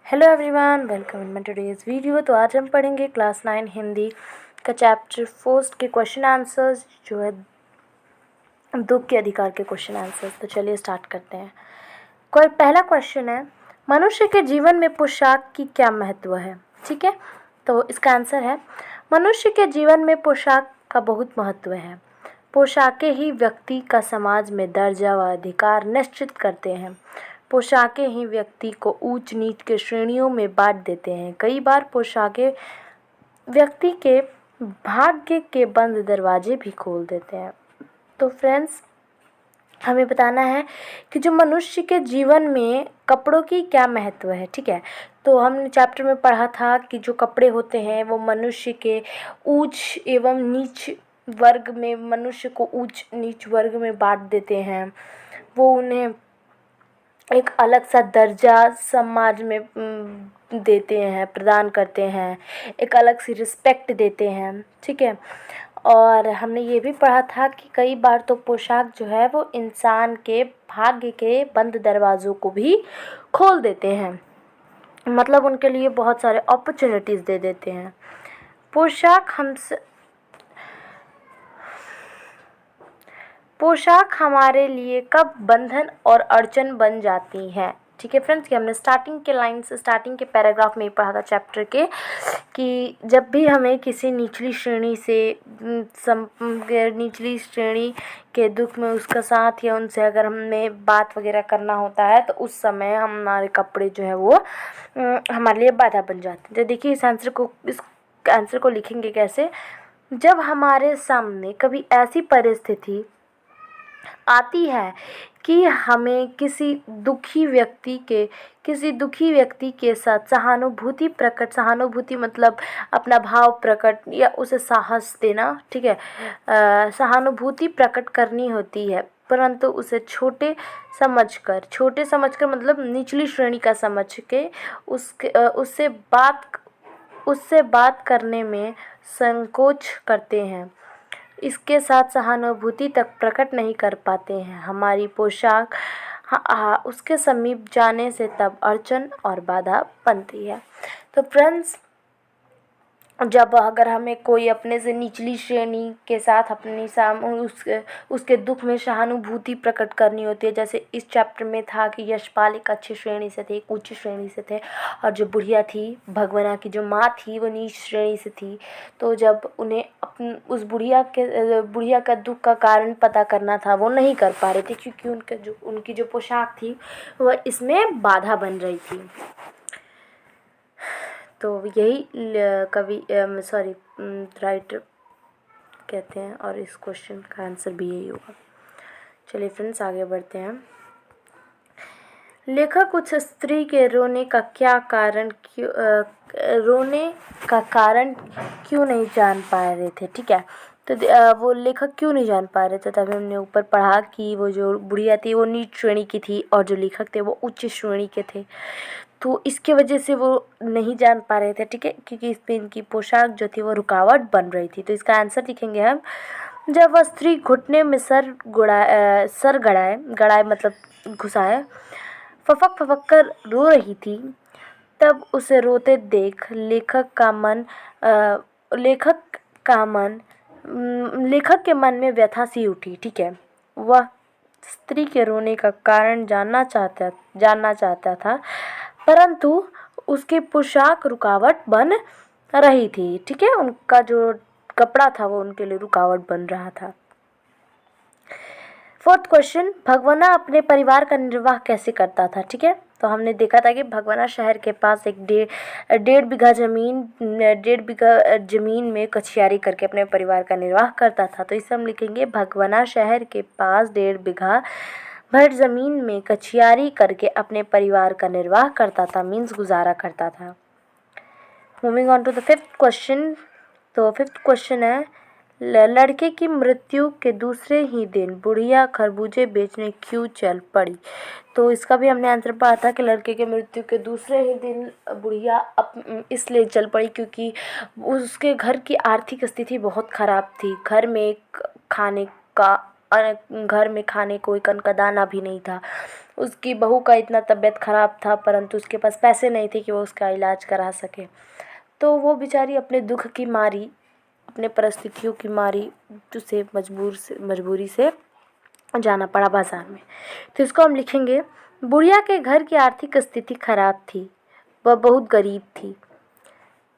Hello everyone, welcome in my today's video. तो आज हम पढ़ेंगे क्लास 9 हिंदी का चैप्टर फर्स्ट के क्वेश्चन आंसर्स, जो है दुख के अधिकार के क्वेश्चन आंसर्स। तो चलिए स्टार्ट करते हैं। कोई पहला क्वेश्चन है, मनुष्य के जीवन में पोशाक की क्या महत्व है। ठीक है, तो इसका आंसर है मनुष्य के जीवन में पोशाक का बहुत महत्व है। पोशाकें ही व्यक्ति का समाज में दर्जा व अधिकार निश्चित करते हैं। पोशाकें ही व्यक्ति को ऊंच नीच के श्रेणियों में बांट देते हैं। कई बार पोशाकें व्यक्ति के भाग्य के बंद दरवाजे भी खोल देते हैं। तो फ्रेंड्स, हमें बताना है कि जो मनुष्य के जीवन में कपड़ों की क्या महत्व है। ठीक है, तो हमने चैप्टर में पढ़ा था कि जो कपड़े होते हैं वो मनुष्य के ऊंच एवं नीच वर्ग में, मनुष्य को ऊंच नीच वर्ग में बांट देते हैं। वो उन्हें एक अलग सा दर्जा समाज में देते हैं, प्रदान करते हैं, एक अलग सी रिस्पेक्ट देते हैं। ठीक है, और हमने ये भी पढ़ा था कि कई बार तो पोशाक जो है वो इंसान के भाग्य के बंद दरवाज़ों को भी खोल देते हैं, मतलब उनके लिए बहुत सारे अपॉर्चुनिटीज़ दे देते हैं। पोशाक हमारे लिए कब बंधन और अड़चन बन जाती हैं। ठीक है फ्रेंड्स, कि हमने स्टार्टिंग के पैराग्राफ में ही पढ़ा था चैप्टर के, कि जब भी हमें किसी निचली श्रेणी के दुख में उसका साथ या उनसे अगर हमें बात वगैरह करना होता है तो उस समय हमारे कपड़े जो है वो हमारे लिए बाधा बन जाते हैं। तो देखिए इस आंसर को लिखेंगे कैसे। जब हमारे सामने कभी ऐसी परिस्थिति आती है कि हमें किसी दुखी व्यक्ति के साथ सहानुभूति मतलब अपना भाव प्रकट या उसे साहस देना। ठीक है, सहानुभूति प्रकट करनी होती है, परंतु उसे छोटे समझकर मतलब निचली श्रेणी का समझ के उससे बात करने में संकोच करते हैं। इसके साथ सहानुभूति तक प्रकट नहीं कर पाते हैं। हमारी पोशाक उसके समीप जाने से तब अड़चन और बाधा बनती है। तो फ्रेंड्स, जब अगर हमें कोई अपने से निचली श्रेणी के साथ उसके दुख में सहानुभूति प्रकट करनी होती है, जैसे इस चैप्टर में था कि यशपाल एक अच्छी श्रेणी से थे, एक उच्च श्रेणी से थे, और जो बुढ़िया थी, भगवाना की जो माँ थी, वो नीच श्रेणी से थी। तो जब उन्हें उस बुढ़िया का दुख का कारण पता करना था, वो नहीं कर पा रहे थे क्योंकि उनकी जो पोशाक थी वह इसमें बाधा बन रही थी। तो यही राइटर कहते हैं, और इस क्वेश्चन का आंसर भी यही होगा। चलिए फ्रेंड्स, आगे बढ़ते हैं। लेखक उस स्त्री के रोने का कारण क्यों नहीं जान पा रहे थे। ठीक है, तो वो लेखक क्यों नहीं जान पा रहे थे, तभी हमने ऊपर पढ़ा कि वो जो बुढ़िया थी वो नीच श्रेणी की थी और जो लेखक थे वो उच्च श्रेणी के थे। तो इसके वजह से वो नहीं जान पा रहे थे। ठीक है, क्योंकि इसमें इनकी पोशाक जो थी वो रुकावट बन रही थी। तो इसका आंसर लिखेंगे हम। जब वह स्त्री घुटने में सर गड़ाए मतलब घुसाए फपक कर रो रही थी, तब उसे रोते देख लेखक के मन में व्यथा सी उठी। ठीक है, वह स्त्री के रोने का कारण जानना चाहता था, परंतु उसकी पोशाक रुकावट बन रही थी। ठीक है, उनका जो कपड़ा था वो उनके लिए रुकावट बन रहा था। फोर्थ क्वेश्चन, भगवाना अपने परिवार का निर्वाह कैसे करता था। ठीक है, तो हमने देखा था कि भगवाना शहर के पास एक डेढ़ बीघा जमीन में कछियारी करके अपने परिवार का निर्वाह करता था। तो इसे हम लिखेंगे, भगवाना शहर के पास 1.5 बीघा भर जमीन में कछियारी करके अपने परिवार का निर्वाह करता था, मीन्स गुजारा करता था। Moving on to the fifth question. तो फिफ्थ क्वेश्चन है, लड़के की मृत्यु के दूसरे ही दिन बुढ़िया खरबूजे बेचने क्यों चल पड़ी। तो इसका भी हमने आंसर पढ़ा था कि लड़के के मृत्यु के दूसरे ही दिन बुढ़िया इसलिए चल पड़ी क्योंकि उसके घर की आर्थिक स्थिति बहुत ख़राब थी। घर में खाने को एक अन्न का दाना भी नहीं था। उसकी बहू का इतना तबीयत ख़राब था, परंतु उसके पास पैसे नहीं थे कि वो उसका इलाज करा सके। तो वो बेचारी अपने दुख की मारी, अपने परिस्थितियों की मारी, उसे मजबूरी से जाना पड़ा बाज़ार में। तो इसको हम लिखेंगे, बुढ़िया के घर की आर्थिक स्थिति खराब थी, वह बहुत गरीब थी।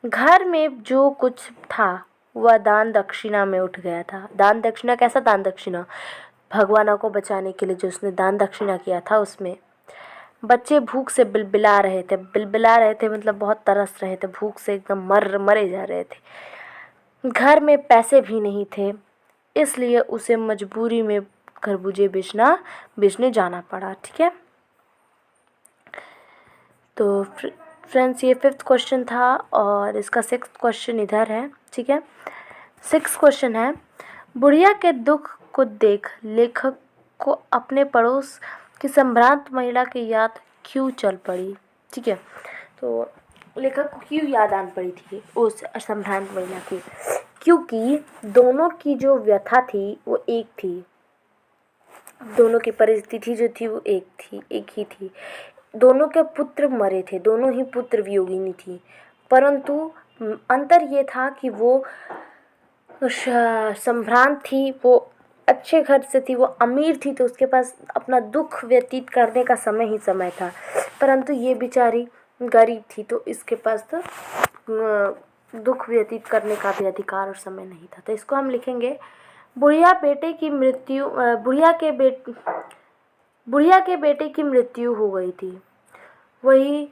घर में जो कुछ था वह दान दक्षिणा में उठ गया था। दान दक्षिणा, कैसा दान दक्षिणा? भगवानों को बचाने के लिए जो उसने दान दक्षिणा किया था उसमें। बच्चे भूख से बिलबिला रहे थे मतलब बहुत तरस रहे थे, भूख से एकदम मरे जा रहे थे। घर में पैसे भी नहीं थे, इसलिए उसे मजबूरी में खरबूजे बेचने जाना पड़ा। ठीक है, तो फ्रेंड्स ये 5th क्वेश्चन था और इसका 6th क्वेश्चन इधर है। ठीक है, 6th क्वेश्चन है, बुढ़िया के दुख को देख लेखक को अपने पड़ोस की संभ्रांत महिला की याद क्यों चल पड़ी? ठीक है, तो लेखक को क्यों याद आन पड़ी थी उस संभ्रांत महिला की? क्योंकि दोनों की जो व्यथा थी वो एक थी, दोनों की परिस्थिति जो थी वो एक ही थी। दोनों के पुत्र मरे थे, दोनों ही पुत्र वियोगिनी थी, परंतु अंतर ये था कि वो संभ्रांत थी, वो अच्छे घर से थी, वो अमीर थी, तो उसके पास अपना दुख व्यतीत करने का समय ही समय था, परंतु ये बेचारी गरीब थी, तो इसके पास तो दुख व्यतीत करने का भी अधिकार और समय नहीं था। तो इसको हम लिखेंगे, बुढ़िया के बेटे की मृत्यु हो गई थी। वही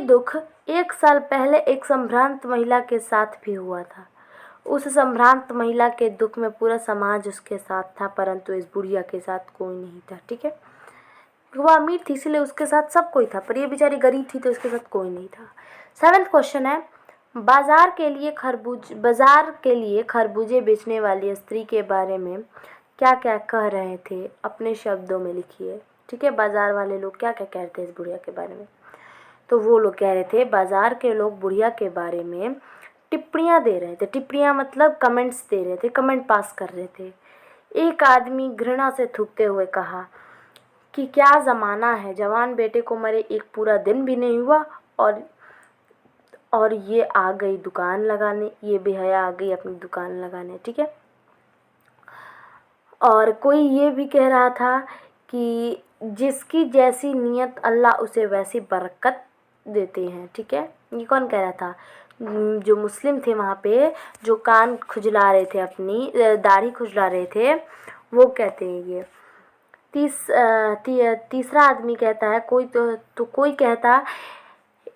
दुख 1 साल पहले एक संभ्रांत महिला के साथ भी हुआ था। उस संभ्रांत महिला के दुख में पूरा समाज उसके साथ था, परंतु इस बुढ़िया के साथ कोई नहीं था। ठीक है, वो अमीर थी इसलिए उसके साथ सब कोई था, पर ये बेचारी गरीब थी तो उसके साथ कोई नहीं था। 7th क्वेश्चन है, बाजार के लिए खरबूजे बेचने वाली स्त्री के बारे में क्या क्या कह रहे थे, अपने शब्दों में लिखिए। ठीक है, बाजार वाले लोग क्या क्या कह रहे थे इस बुढ़िया के बारे में? तो वो लोग कह रहे थे, बाजार के लोग बुढ़िया के बारे में टिप्पणियाँ दे रहे थे। टिप्पणियाँ मतलब कमेंट्स दे रहे थे, कमेंट पास कर रहे थे। एक आदमी घृणा से थूकते हुए कहा कि क्या ज़माना है, जवान बेटे को मरे 1 पूरा दिन भी नहीं हुआ और ये आ गई दुकान लगाने, ये बेहया आ गई अपनी दुकान लगाने। ठीक है, और कोई ये भी कह रहा था कि जिसकी जैसी नीयत अल्लाह उसे वैसी बरकत देते हैं। ठीक है, ये कौन कह रहा था? जो मुस्लिम थे वहाँ पे, जो कान खुजला रहे थे, अपनी दाढ़ी खुजला रहे थे, वो कहते हैं ये। तीसरा आदमी कहता है, कोई कहता,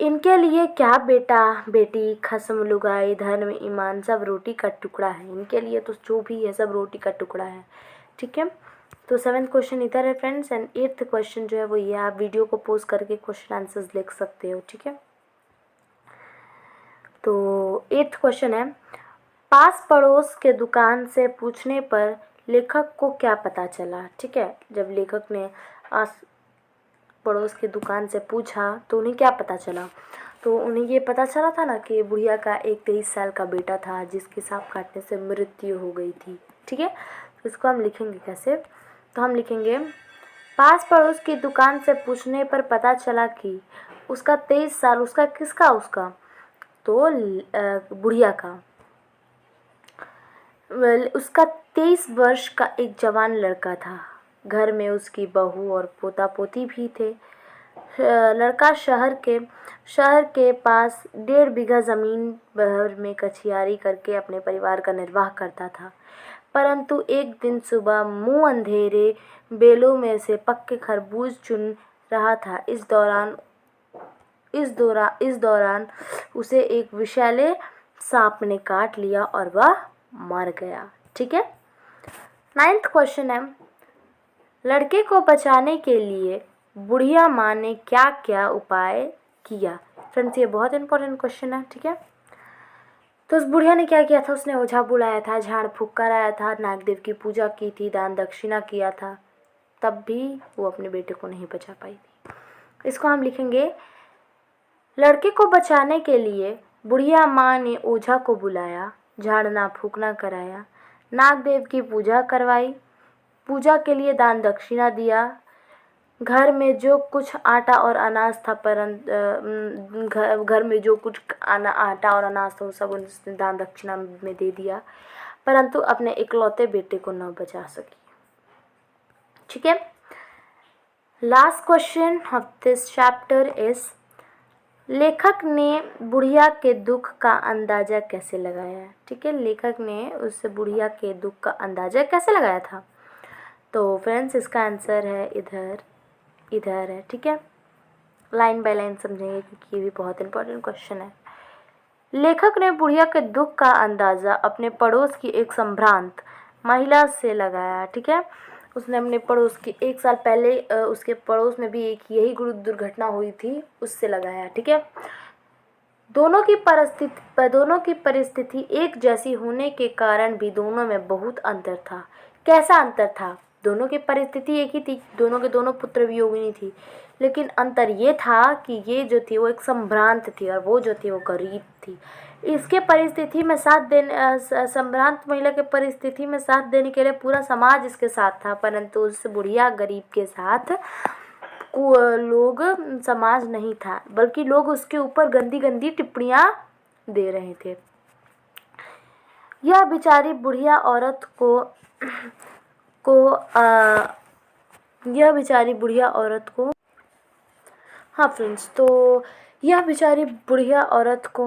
इनके लिए क्या बेटा बेटी खस्म लुगाई धर्म ईमान सब रोटी का टुकड़ा है, इनके लिए तो जो भी है सब रोटी का टुकड़ा है। ठीक है, तो 7th क्वेश्चन इधर है फ्रेंड्स, एंड 8th क्वेश्चन जो है वो ये, आप वीडियो को पॉज करके क्वेश्चन आंसर्स लिख सकते हो। ठीक है, तो 8th क्वेश्चन है, पास पड़ोस के दुकान से पूछने पर लेखक को क्या पता चला? ठीक है, जब लेखक ने आस पड़ोस की दुकान से पूछा तो उन्हें क्या पता चला? तो उन्हें ये पता चला था ना कि बुढ़िया का एक 23 साल का बेटा था जिसकी सांप काटने से मृत्यु हो गई थी। ठीक है, तो इसको हम लिखेंगे कैसे? तो हम लिखेंगे, पास पड़ोस की दुकान से पूछने पर पता चला कि उसका 23 साल, उसका किसका? उसका तो बुढ़िया का, उसका 23 वर्ष का एक जवान लड़का था। घर में उसकी बहू और पोता पोती भी थे। लड़का शहर के पास 1.5 बीघा ज़मीन भर में कछियारी करके अपने परिवार का निर्वाह करता था, परंतु एक दिन सुबह मुंह अंधेरे बेलों में से पक्के खरबूज चुन रहा था। इस दौरान उसे एक विषैले सांप ने काट लिया और वह मर गया। ठीक है, 9th क्वेश्चन है, लड़के को बचाने के लिए बुढ़िया माँ ने क्या क्या उपाय किया? फ्रेंड्स ये बहुत इंपॉर्टेंट क्वेश्चन है। ठीक है, तो उस बुढ़िया ने क्या किया था? उसने ओझा बुलाया था, झाड़ फूँक कराया था, नागदेव की पूजा की थी, दान दक्षिणा किया था, तब भी वो अपने बेटे को नहीं बचा पाई थी। इसको हम लिखेंगे, लड़के को बचाने के लिए बुढ़िया माँ ने ओझा को बुलाया, झाड़ना फूकना कराया, नागदेव की पूजा करवाई, पूजा के लिए दान दक्षिणा दिया, घर में जो कुछ आटा और अनाज था घर में जो कुछ आटा और अनाज था वो सब उसने दान दक्षिणा में दे दिया, परंतु अपने इकलौते बेटे को न बचा सकी। ठीक है, last question of this chapter is, लेखक ने बुढ़िया के दुख का अंदाजा कैसे लगाया। ठीक है, लेखक ने उस बुढ़िया के दुख का अंदाजा कैसे लगाया था। तो फ्रेंड्स इसका आंसर है इधर है। ठीक है, लाइन बाय लाइन समझेंगे क्योंकि ये भी बहुत इंपॉर्टेंट क्वेश्चन है। लेखक ने बुढ़िया के दुख का अंदाज़ा अपने पड़ोस की एक संभ्रांत महिला से लगाया। ठीक है, उसने अपने पड़ोस की 1 साल पहले उसके पड़ोस में भी एक यही दुर्घटना हुई थी, उससे लगाया। ठीक है, दोनों की परिस्थिति एक जैसी होने के कारण भी दोनों में बहुत अंतर था। कैसा अंतर था। दोनों की परिस्थिति एक ही थी, दोनों के दोनों पुत्र वियोगिनी थी, लेकिन अंतर ये था कि ये जो थी वो एक संभ्रांत थी और वो जो थी वो गरीब थी। इसके परिस्थिति में साथ देने संभ्रांत महिला के परिस्थिति में साथ देने के लिए पूरा समाज इसके साथ था, परंतु उस बुढ़िया गरीब के साथ लोग समाज नहीं था, बल्कि लोग उसके ऊपर गंदी गंदी टिप्पणियां दे रहे थे। यह बेचारी बुढ़िया औरत हाँ फ्रेंड्स, तो यह बेचारी बुढ़िया औरत को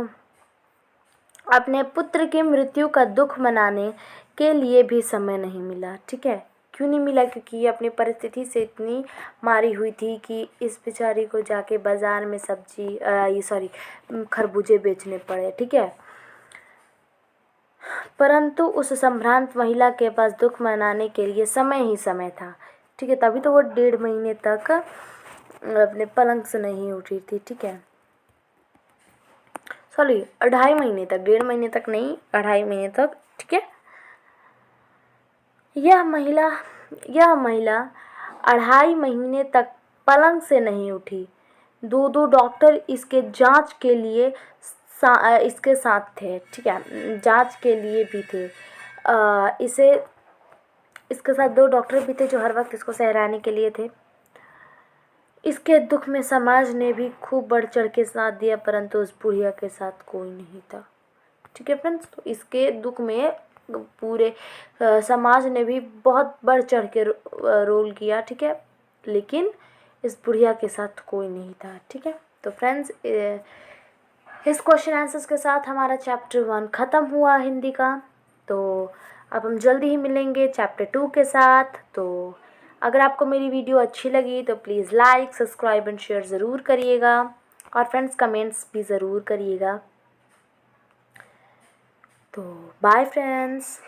अपने पुत्र की मृत्यु का दुख मनाने के लिए भी समय नहीं मिला। ठीक है, क्यों नहीं मिला, क्योंकि ये अपनी परिस्थिति से इतनी मारी हुई थी कि इस बेचारी को जाके बाज़ार में खरबूजे बेचने पड़े। ठीक है, परंतु उस संभ्रांत महिला के पास दुख मनाने के लिए समय ही समय था। ठीक है, तभी तो वो 1.5 महीने तक अपने पलंग से नहीं उठी थी। ठीक है, सॉरी 2.5 महीने तक, 1.5 महीने तक नहीं, 2.5 महीने तक। ठीक है, यह महिला 2.5 महीने तक पलंग से नहीं उठी। 2 डॉक्टर इसके जांच के लिए इसके साथ थे। ठीक है, जांच के लिए भी थे। इसके साथ 2 डॉक्टर भी थे जो हर वक्त इसको सहराने के लिए थे। इसके दुख में समाज ने भी खूब बढ़ चढ़ के साथ दिया, परंतु उस बुढ़िया के साथ कोई नहीं था। ठीक है फ्रेंड्स, तो इसके दुख में पूरे समाज ने भी बहुत बढ़ चढ़ के रोल किया। ठीक है, लेकिन इस बुढ़िया के साथ कोई नहीं था। ठीक है, तो फ्रेंड्स इस क्वेश्चन आंसर्स के साथ हमारा चैप्टर 1 ख़त्म हुआ हिंदी का। तो अब हम जल्दी ही मिलेंगे चैप्टर 2 के साथ। तो अगर आपको मेरी वीडियो अच्छी लगी तो please like, subscribe and share ज़रूर करिएगा, और फ्रेंड्स कमेंट्स भी ज़रूर करिएगा। तो बाय फ्रेंड्स।